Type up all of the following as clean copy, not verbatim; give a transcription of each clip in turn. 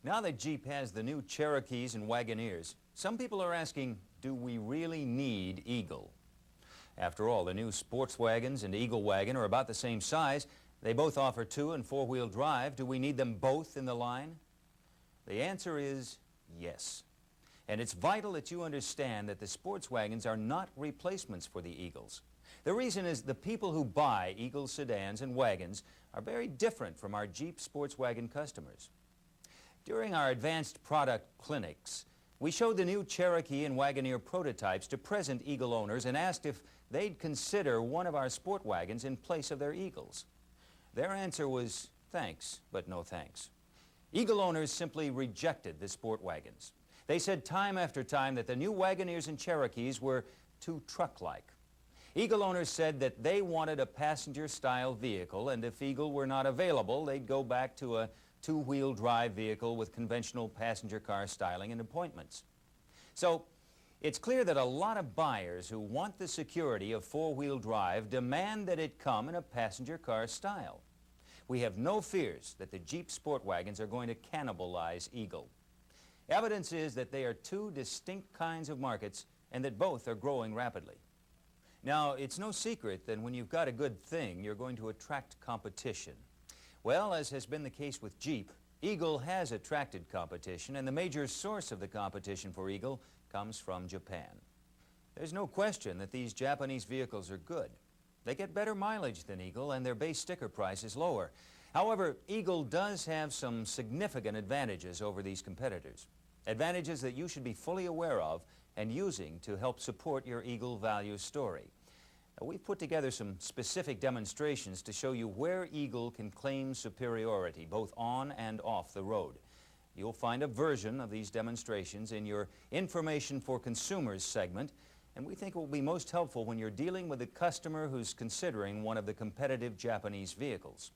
Now that Jeep has the new Cherokees and Wagoneers, some people are asking, do we really need Eagle? After all, the new sports wagons and Eagle wagon are about the same size. They both offer 2- and 4-wheel drive. Do we need them both in the line? The answer is yes. And it's vital that you understand that the sports wagons are not replacements for the Eagles. The reason is the people who buy Eagle sedans and wagons are very different from our Jeep sports wagon customers. During our advanced product clinics, we showed the new Cherokee and Wagoneer prototypes to present Eagle owners and asked if they'd consider one of our sport wagons in place of their Eagles. Their answer was thanks, but no thanks. Eagle owners simply rejected the sport wagons. They said time after time that the new Wagoneers and Cherokees were too truck-like. Eagle owners said that they wanted a passenger-style vehicle, and if Eagle were not available, they'd go back to a 2-wheel drive vehicle with conventional passenger car styling and appointments. So it's clear that a lot of buyers who want the security of 4-wheel drive demand that it come in a passenger car style. We have no fears that the Jeep sport wagons are going to cannibalize Eagle. Evidence is that they are two distinct kinds of markets and that both are growing rapidly. Now, it's no secret that when you've got a good thing, you're going to attract competition. Well, as has been the case with Jeep, Eagle has attracted competition, and the major source of the competition for Eagle comes from Japan. There's no question that these Japanese vehicles are good. They get better mileage than Eagle, and their base sticker price is lower. However, Eagle does have some significant advantages over these competitors, advantages that you should be fully aware of and using to help support your Eagle value story. We've put together some specific demonstrations to show you where Eagle can claim superiority, both on and off the road. You'll find a version of these demonstrations in your Information for Consumers segment, and we think it will be most helpful when you're dealing with a customer who's considering one of the competitive Japanese vehicles.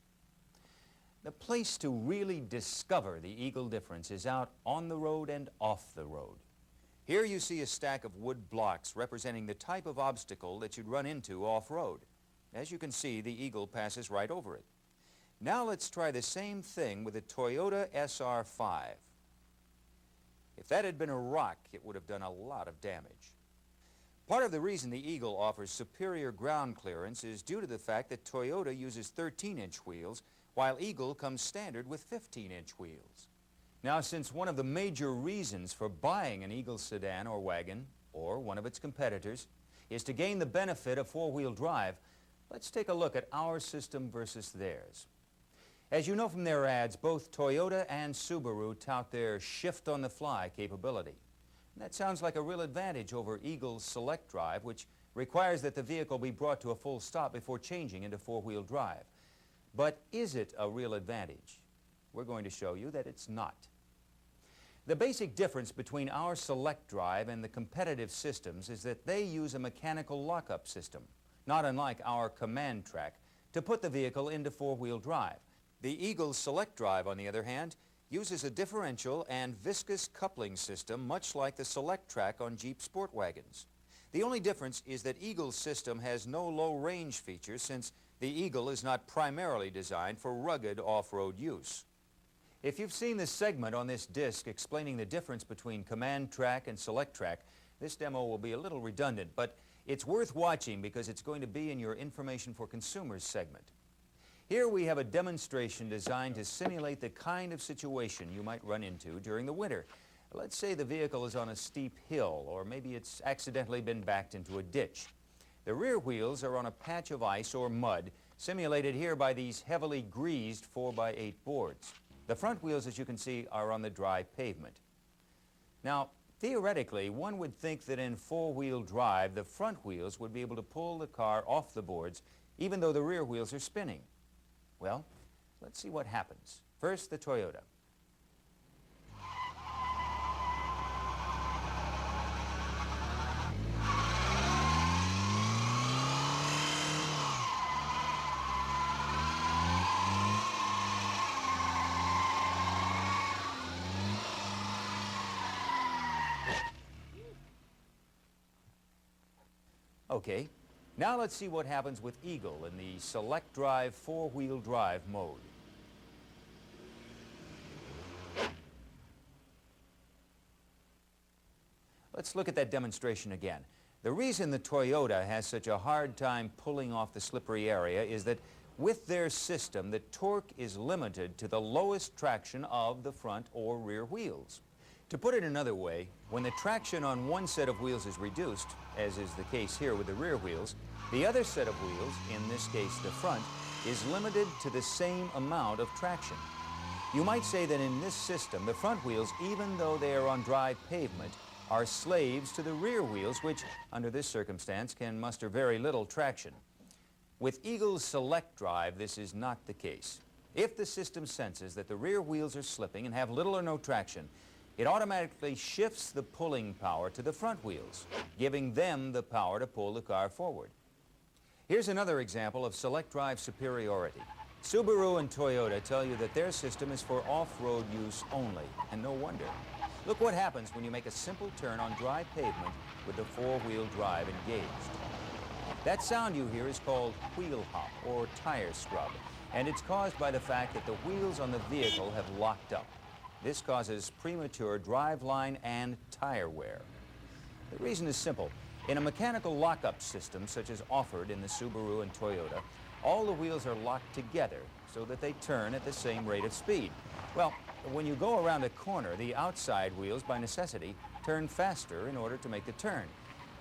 The place to really discover the Eagle difference is out on the road and off the road. Here you see a stack of wood blocks representing the type of obstacle that you'd run into off-road. As you can see, the Eagle passes right over it. Now let's try the same thing with the Toyota SR5. If that had been a rock, it would have done a lot of damage. Part of the reason the Eagle offers superior ground clearance is due to the fact that Toyota uses 13-inch wheels, while Eagle comes standard with 15-inch wheels. Now, since one of the major reasons for buying an Eagle sedan or wagon, or one of its competitors, is to gain the benefit of 4-wheel drive, let's take a look at our system versus theirs. As you know from their ads, both Toyota and Subaru tout their shift-on-the-fly capability. And that sounds like a real advantage over Eagle's Selec-Drive, which requires that the vehicle be brought to a full stop before changing into 4-wheel drive. But is it a real advantage? We're going to show you that it's not. The basic difference between our Selec-Drive and the competitive systems is that they use a mechanical lockup system, not unlike our command track, to put the vehicle into 4-wheel drive. The Eagle Selec-Drive, on the other hand, uses a differential and viscous coupling system much like the Selec-Track on Jeep sport wagons. The only difference is that Eagle's system has no low-range features since the Eagle is not primarily designed for rugged off-road use. If you've seen this segment on this disc explaining the difference between Command Track and Selec-Track, this demo will be a little redundant, but it's worth watching because it's going to be in your Information for Consumers segment. Here we have a demonstration designed to simulate the kind of situation you might run into during the winter. Let's say the vehicle is on a steep hill, or maybe it's accidentally been backed into a ditch. The rear wheels are on a patch of ice or mud, simulated here by these heavily greased 4x8 boards. The front wheels, as you can see, are on the dry pavement. Now, theoretically, one would think that in 4-wheel drive, the front wheels would be able to pull the car off the boards, even though the rear wheels are spinning. Well, let's see what happens. First, the Toyota. Okay, now let's see what happens with Eagle in the Selec-Drive 4-wheel drive mode. Let's look at that demonstration again. The reason the Toyota has such a hard time pulling off the slippery area is that with their system, the torque is limited to the lowest traction of the front or rear wheels. To put it another way, when the traction on one set of wheels is reduced, as is the case here with the rear wheels, the other set of wheels, in this case the front, is limited to the same amount of traction. You might say that in this system, the front wheels, even though they are on dry pavement, are slaves to the rear wheels, which, under this circumstance, can muster very little traction. With Eagle's Selec-Drive, this is not the case. If the system senses that the rear wheels are slipping and have little or no traction, it automatically shifts the pulling power to the front wheels, giving them the power to pull the car forward. Here's another example of Selec-Drive superiority. Subaru and Toyota tell you that their system is for off-road use only, and no wonder. Look what happens when you make a simple turn on dry pavement with the four-wheel drive engaged. That sound you hear is called wheel hop or tire scrub, and it's caused by the fact that the wheels on the vehicle have locked up. This causes premature driveline and tire wear. The reason is simple. In a mechanical lockup system such as offered in the Subaru and Toyota, all the wheels are locked together so that they turn at the same rate of speed. Well, when you go around a corner, the outside wheels, by necessity, turn faster in order to make the turn.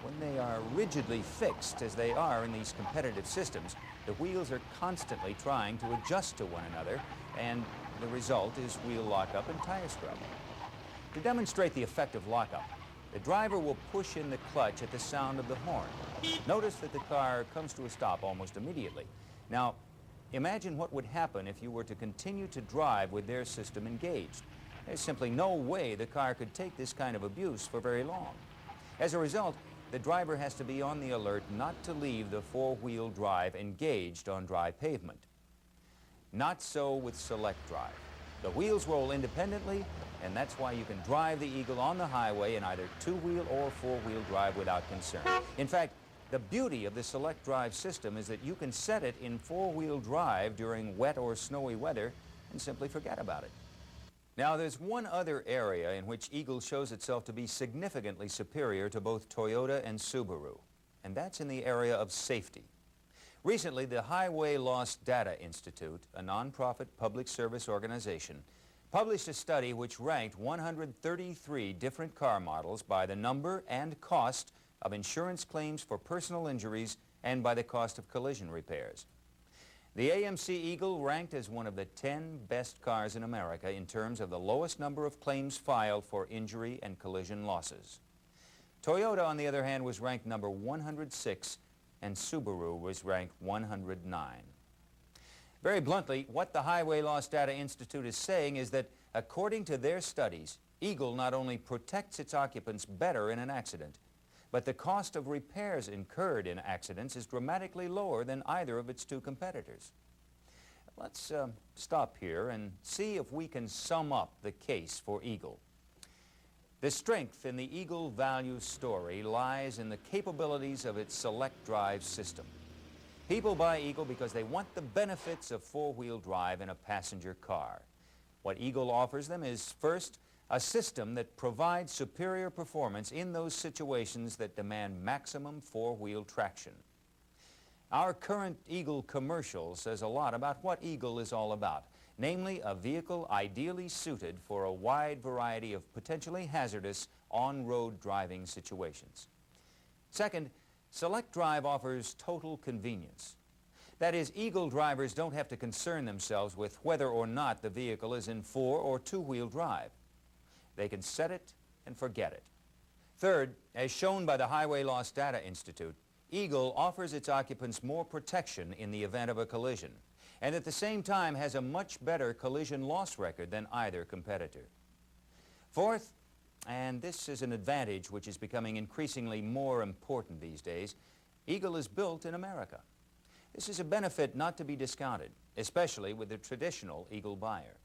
When they are rigidly fixed, as they are in these competitive systems, the wheels are constantly trying to adjust to one another, and the result is wheel lockup and tire scrub. To demonstrate the effect of lockup, the driver will push in the clutch at the sound of the horn. Notice that the car comes to a stop almost immediately. Now, imagine what would happen if you were to continue to drive with their system engaged. There's simply no way the car could take this kind of abuse for very long. As a result, the driver has to be on the alert not to leave the four-wheel drive engaged on dry pavement. Not so with Selec-Drive. The wheels roll independently, and that's why you can drive the Eagle on the highway in either two-wheel or four-wheel drive without concern. In fact, the beauty of the Selec-Drive system is that you can set it in four-wheel drive during wet or snowy weather and simply forget about it. Now, there's one other area in which Eagle shows itself to be significantly superior to both Toyota and Subaru, and that's in the area of safety. Recently, the Highway Loss Data Institute, a nonprofit public service organization, published a study which ranked 133 different car models by the number and cost of insurance claims for personal injuries and by the cost of collision repairs. The AMC Eagle ranked as one of the 10 best cars in America in terms of the lowest number of claims filed for injury and collision losses. Toyota, on the other hand, was ranked number 106, and Subaru was ranked 109. Very bluntly, what the Highway Loss Data Institute is saying is that, according to their studies, Eagle not only protects its occupants better in an accident, but the cost of repairs incurred in accidents is dramatically lower than either of its two competitors. Let's stop here and see if we can sum up the case for Eagle. The strength in the Eagle value story lies in the capabilities of its Selec-Drive system. People buy Eagle because they want the benefits of four-wheel drive in a passenger car. What Eagle offers them is, first, a system that provides superior performance in those situations that demand maximum four-wheel traction. Our current Eagle commercial says a lot about what Eagle is all about, namely a vehicle ideally suited for a wide variety of potentially hazardous on-road driving situations. Second, Selec-Drive offers total convenience. That is, Eagle drivers don't have to concern themselves with whether or not the vehicle is in four- or two-wheel drive. They can set it and forget it. Third, as shown by the Highway Loss Data Institute, Eagle offers its occupants more protection in the event of a collision, and at the same time has a much better collision loss record than either competitor. Fourth, and this is an advantage which is becoming increasingly more important these days, Eagle is built in America. This is a benefit not to be discounted, especially with the traditional Eagle buyer.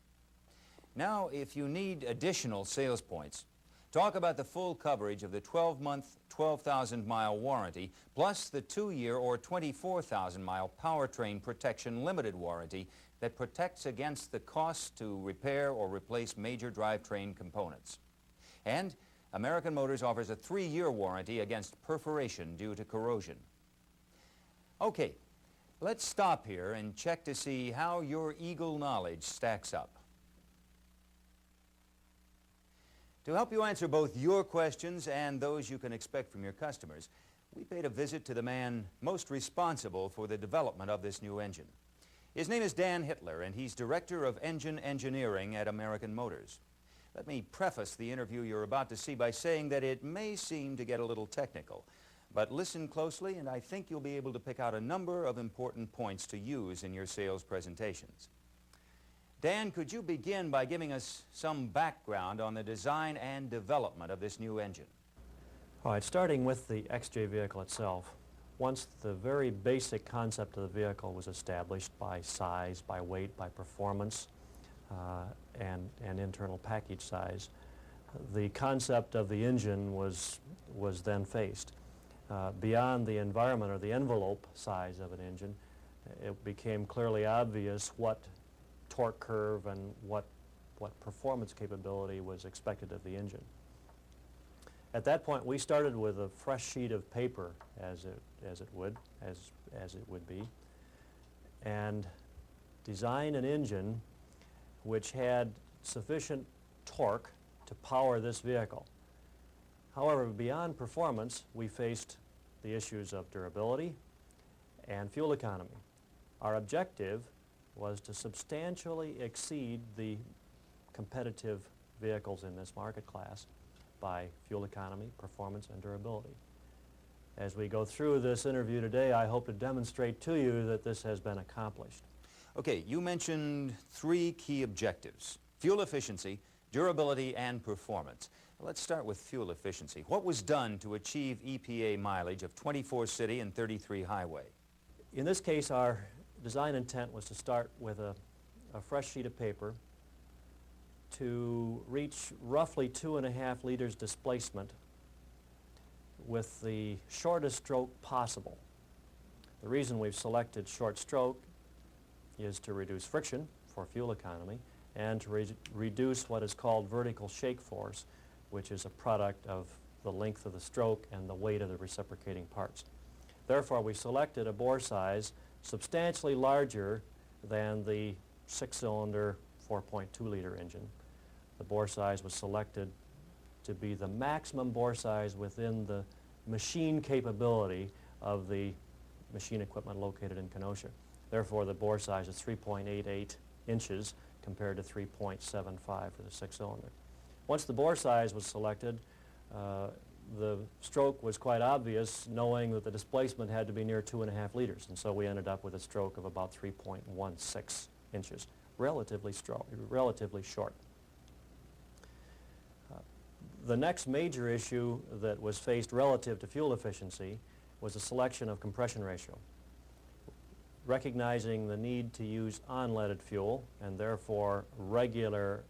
Now, if you need additional sales points, talk about the full coverage of the 12-month, 12,000-mile warranty, plus the 2-year or 24,000-mile powertrain protection limited warranty that protects against the cost to repair or replace major drivetrain components. And American Motors offers a 3-year warranty against perforation due to corrosion. Okay, let's stop here and check to see how your Eagle knowledge stacks up. To help you answer both your questions and those you can expect from your customers, we paid a visit to the man most responsible for the development of this new engine. His name is Dan Hitler, and he's Director of Engine Engineering at American Motors. Let me preface the interview you're about to see by saying that it may seem to get a little technical, but listen closely and I think you'll be able to pick out a number of important points to use in your sales presentations. Dan, could you begin by giving us some background on the design and development of this new engine? All right, starting with the XJ vehicle itself. Once the very basic concept of the vehicle was established by size, by weight, by performance, and internal package size, the concept of the engine was then faced. Beyond the environment or the envelope size of an engine, it became clearly obvious what torque curve and what performance capability was expected of the engine. At that point, we started with a fresh sheet of paper, as it would be, and designed an engine which had sufficient torque to power this vehicle. However, beyond performance, we faced the issues of durability and fuel economy. Our objective was to substantially exceed the competitive vehicles in this market class by fuel economy, performance, and durability. As we go through this interview today, I hope to demonstrate to you that this has been accomplished. Okay, you mentioned 3 key objectives: fuel efficiency, durability, and performance. Let's start with fuel efficiency. What was done to achieve EPA mileage of 24 city and 33 highway? In this case, our design intent was to start with a fresh sheet of paper to reach roughly 2.5 liters displacement with the shortest stroke possible. The reason we've selected short stroke is to reduce friction for fuel economy and to reduce what is called vertical shake force, which is a product of the length of the stroke and the weight of the reciprocating parts. Therefore, we selected a bore size substantially larger than the 6-cylinder 4.2-liter engine. The bore size was selected to be the maximum bore size within the machine capability of the machine equipment located in Kenosha. Therefore, the bore size is 3.88 inches compared to 3.75 for the 6-cylinder. Once the bore size was selected, the stroke was quite obvious, knowing that the displacement had to be near 2.5 liters, and so we ended up with a stroke of about 3.16 inches, relatively short. The next major issue that was faced relative to fuel efficiency was the selection of compression ratio. Recognizing the need to use unleaded fuel and therefore regular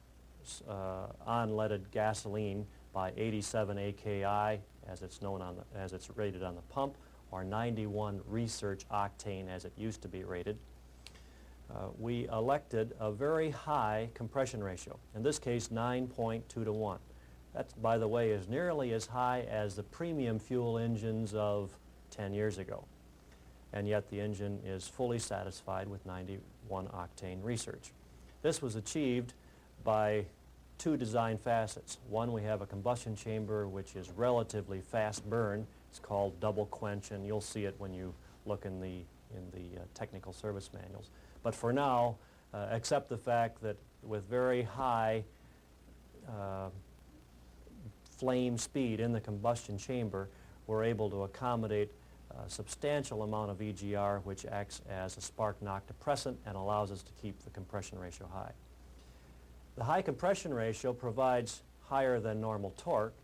unleaded gasoline by 87 AKI, as it's known as it's rated on the pump, or 91 research octane as it used to be rated. We elected a very high compression ratio, in this case 9.2 to 1. That, by the way, is nearly as high as the premium fuel engines of 10 years ago. And yet the engine is fully satisfied with 91 octane research. This was achieved by 2 design facets. One, we have a combustion chamber which is relatively fast burn. It's called double quench, and you'll see it when you look in the technical service manuals. But for now, accept the fact that with very high flame speed in the combustion chamber, we're able to accommodate a substantial amount of EGR, which acts as a spark knock depressant and allows us to keep the compression ratio high. The high compression ratio provides higher than normal torque.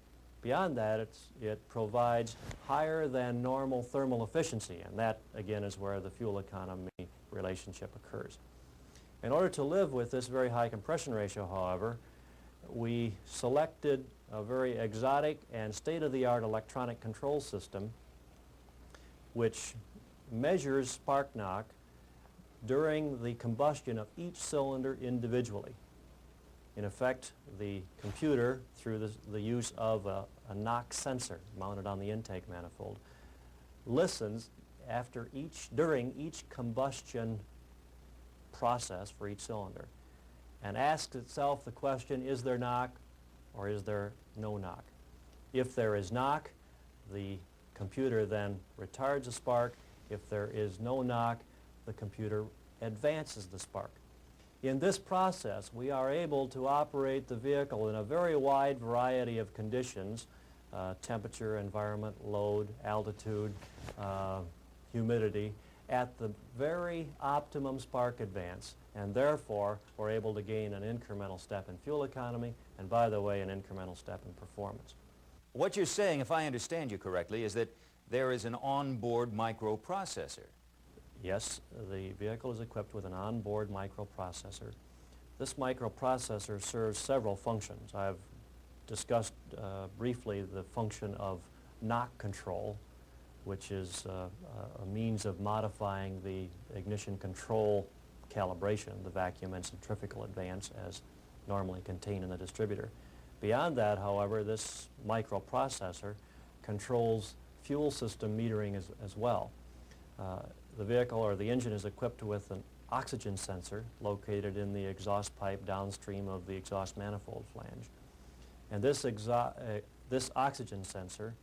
Beyond that, it provides higher than normal thermal efficiency, and that, again, is where the fuel economy relationship occurs. In order to live with this very high compression ratio, however, we selected a very exotic and state-of-the-art electronic control system which measures spark knock during the combustion of each cylinder individually. In effect, the computer, through the use of a knock sensor mounted on the intake manifold, listens during each combustion process for each cylinder and asks itself the question, is there knock or is there no knock? If there is knock, the computer then retards the spark. If there is no knock, the computer advances the spark. In this process, we are able to operate the vehicle in a very wide variety of conditions, temperature, environment, load, altitude, humidity, at the very optimum spark advance, and therefore we're able to gain an incremental step in fuel economy, and by the way, an incremental step in performance. What you're saying, if I understand you correctly, is that there is an onboard microprocessor. Yes, the vehicle is equipped with an onboard microprocessor. This microprocessor serves several functions. I've discussed briefly the function of knock control, which is a means of modifying the ignition control calibration, the vacuum and centrifugal advance as normally contained in the distributor. Beyond that, however, this microprocessor controls fuel system metering as well. The vehicle or the engine is equipped with an oxygen sensor located in the exhaust pipe downstream of the exhaust manifold flange. And this oxygen sensor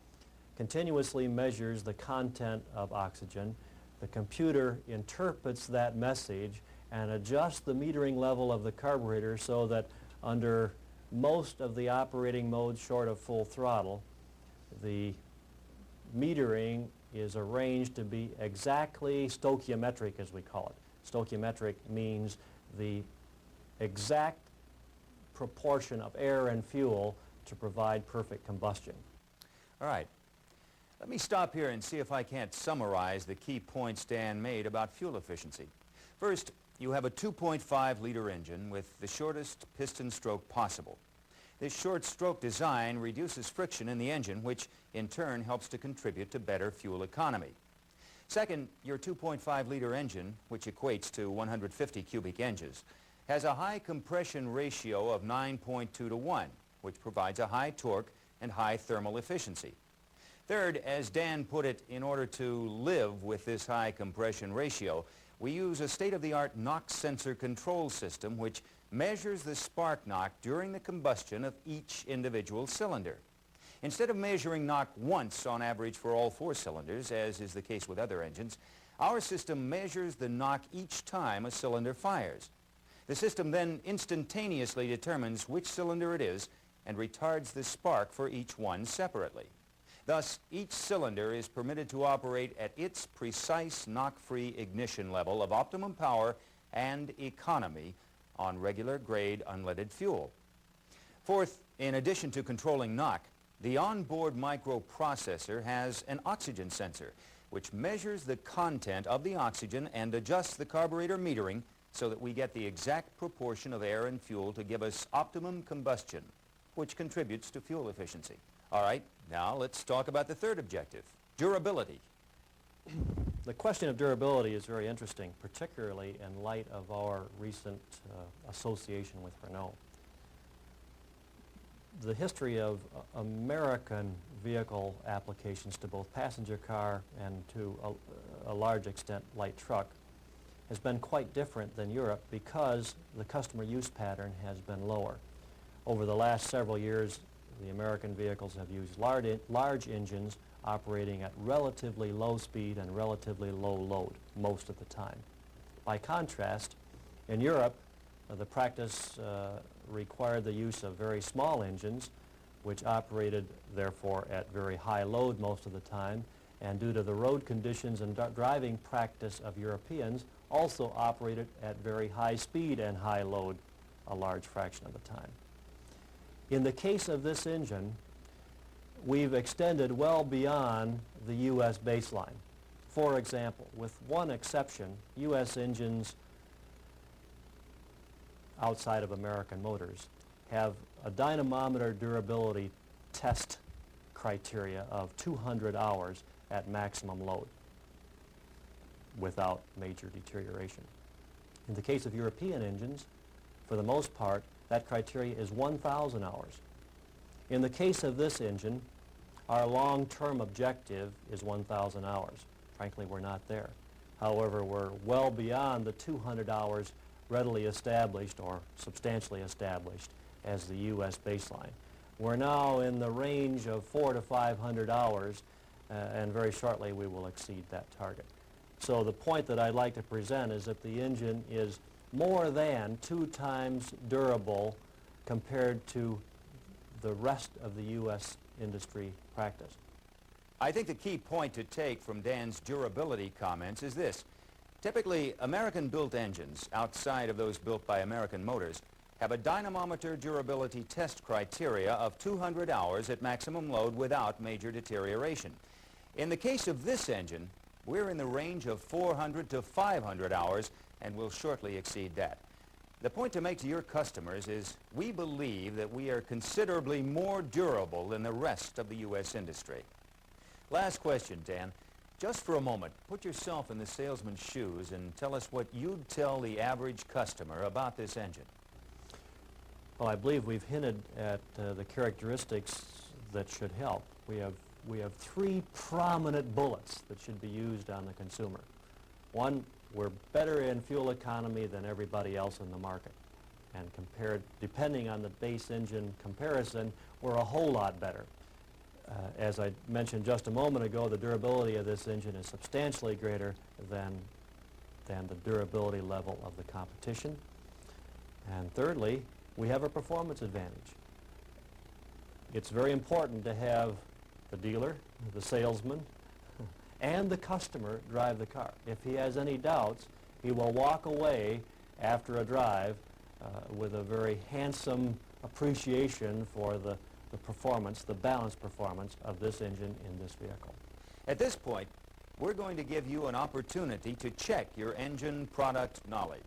continuously measures the content of oxygen. The computer interprets that message and adjusts the metering level of the carburetor so that under most of the operating modes short of full throttle, the metering is arranged to be exactly stoichiometric, as we call it. Stoichiometric means the exact proportion of air and fuel to provide perfect combustion. All right. Let me stop here and see if I can't summarize the key points Dan made about fuel efficiency. First, you have a 2.5-liter engine with the shortest piston stroke possible. This short stroke design reduces friction in the engine, which in turn helps to contribute to better fuel economy. Second, your 2.5-liter engine, which equates to 150 cubic inches, has a high compression ratio of 9.2 to 1, which provides a high torque and high thermal efficiency. Third, as Dan put it, in order to live with this high compression ratio, we use a state-of-the-art knock sensor control system which measures the spark knock during the combustion of each individual cylinder. Instead of measuring knock once on average for all 4 cylinders, as is the case with other engines, our system measures the knock each time a cylinder fires. The system then instantaneously determines which cylinder it is and retards the spark for each one separately. Thus, each cylinder is permitted to operate at its precise knock-free ignition level of optimum power and economy on regular grade unleaded fuel. Fourth, in addition to controlling knock, the onboard microprocessor has an oxygen sensor which measures the content of the oxygen and adjusts the carburetor metering so that we get the exact proportion of air and fuel to give us optimum combustion, which contributes to fuel efficiency. All right, now let's talk about the third objective, durability. The question of durability is very interesting, particularly in light of our recent association with Renault. The history of American vehicle applications to both passenger car and to a large extent light truck has been quite different than Europe because the customer use pattern has been lower. Over the last several years, the American vehicles have used large engines operating at relatively low speed and relatively low load most of the time. By contrast, in Europe, the practice required the use of very small engines, which operated, therefore, at very high load most of the time, and due to the road conditions and driving practice of Europeans, also operated at very high speed and high load a large fraction of the time. In the case of this engine, we've extended well beyond the U.S. baseline. For example, with one exception, U.S. engines outside of American motors have a dynamometer durability test criteria of 200 hours at maximum load without major deterioration. In the case of European engines, for the most part, that criteria is 1,000 hours. In the case of this engine, our long-term objective is 1,000 hours. Frankly, we're not there. However, we're well beyond the 200 hours readily established or substantially established as the U.S. baseline. We're now in the range of 400 to 500 hours, and very shortly we will exceed that target. So the point that I'd like to present is that the engine is more than 2 times durable compared to the rest of the U.S. industry practice. I think the key point to take from Dan's durability comments is this. Typically, American-built engines, outside of those built by American Motors, have a dynamometer durability test criteria of 200 hours at maximum load without major deterioration. In the case of this engine, we're in the range of 400 to 500 hours, and will shortly exceed that. The point to make to your customers is we believe that we are considerably more durable than the rest of the U.S. industry. Last question, Dan. Just for a moment, put yourself in the salesman's shoes and tell us what you'd tell the average customer about this engine. Well, I believe we've hinted at the characteristics that should help. We have 3 prominent bullets that should be used on the consumer. One, we're better in fuel economy than everybody else in the market. And compared, depending on the base engine comparison, we're a whole lot better. As I mentioned just a moment ago, the durability of this engine is substantially greater than the durability level of the competition. And thirdly, we have a performance advantage. It's very important to have the dealer, the salesman, and the customer drive the car. If he has any doubts, he will walk away after a drive with a very handsome appreciation for the performance, the balanced performance of this engine in this vehicle. At this point, we're going to give you an opportunity to check your engine product knowledge.